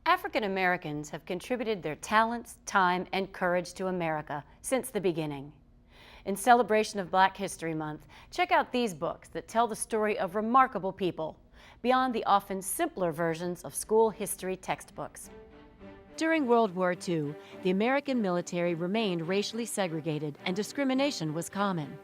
African Americans have contributed their talents, time, and courage to America since the beginning. In celebration of Black History Month, check out these books that tell the story of remarkable people, beyond the often simpler versions of school history textbooks. During World War II, the American military remained racially segregated and discrimination was common.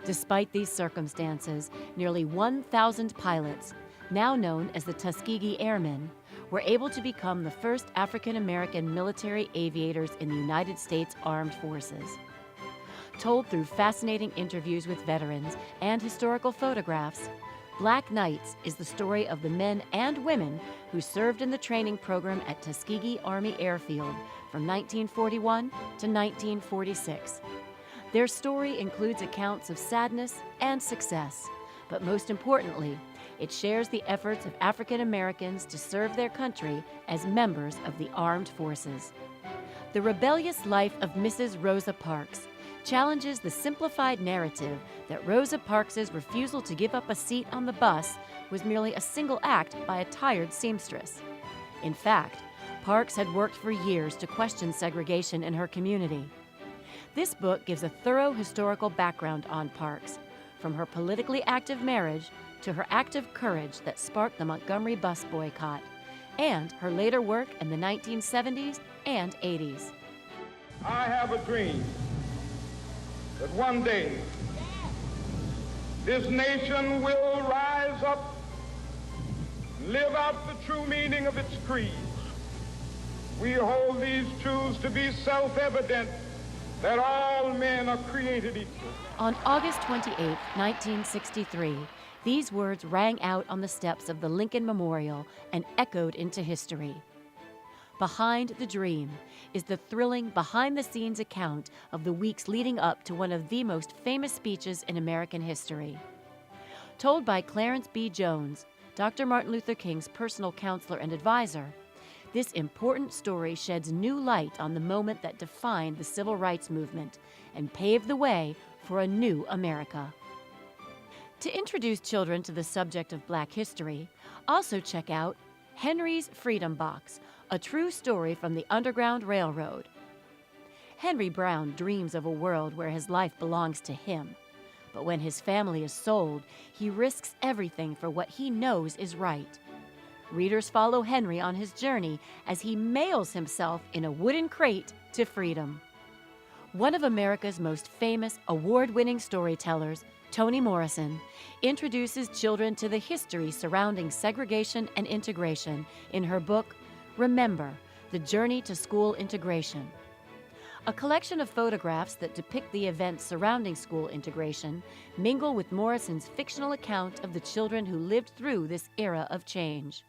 Despite these circumstances, nearly 1,000 pilots, now known as the Tuskegee Airmen, were able to become the first African-American military aviators in the United States Armed Forces. Told through fascinating interviews with veterans and historical photographs, Black Knights is the story of the men and women who served in the training program at Tuskegee Army Airfield from 1941 to 1946. Their story includes accounts of sadness and success, but most importantly, it shares the efforts of African Americans to serve their country as members of the armed forces. The rebellious life of Mrs. Rosa Parks challenges the simplified narrative that Rosa Parks's refusal to give up a seat on the bus was merely a single act by a tired seamstress. In fact, Parks had worked for years to question segregation in her community. This book gives a thorough historical background on Parks, from her politically active marriage to her active courage that sparked the Montgomery bus boycott, and her later work in the 1970s and 80s. I have a dream that one day this nation will rise up and live out the true meaning of its creed. We hold these truths to be self-evident, that all men are created equal. On August 28, 1963, these words rang out on the steps of the Lincoln Memorial and echoed into history. Behind the dream is the thrilling behind-the-scenes account of the weeks leading up to one of the most famous speeches in American history. Told by Clarence B. Jones, Dr. Martin Luther King's personal counselor and advisor, this important story sheds new light on the moment that defined the civil rights movement and paved the way for a new America. To introduce children to the subject of Black history, also check out Henry's Freedom Box, a true story from the Underground Railroad. Henry Brown dreams of a world where his life belongs to him. But when his family is sold, he risks everything for what he knows is right. Readers follow Henry on his journey as he mails himself in a wooden crate to freedom. One of America's most famous award-winning storytellers, Toni Morrison, introduces children to the history surrounding segregation and integration in her book, Remember, The Journey to School Integration. A collection of photographs that depict the events surrounding school integration mingle with Morrison's fictional account of the children who lived through this era of change.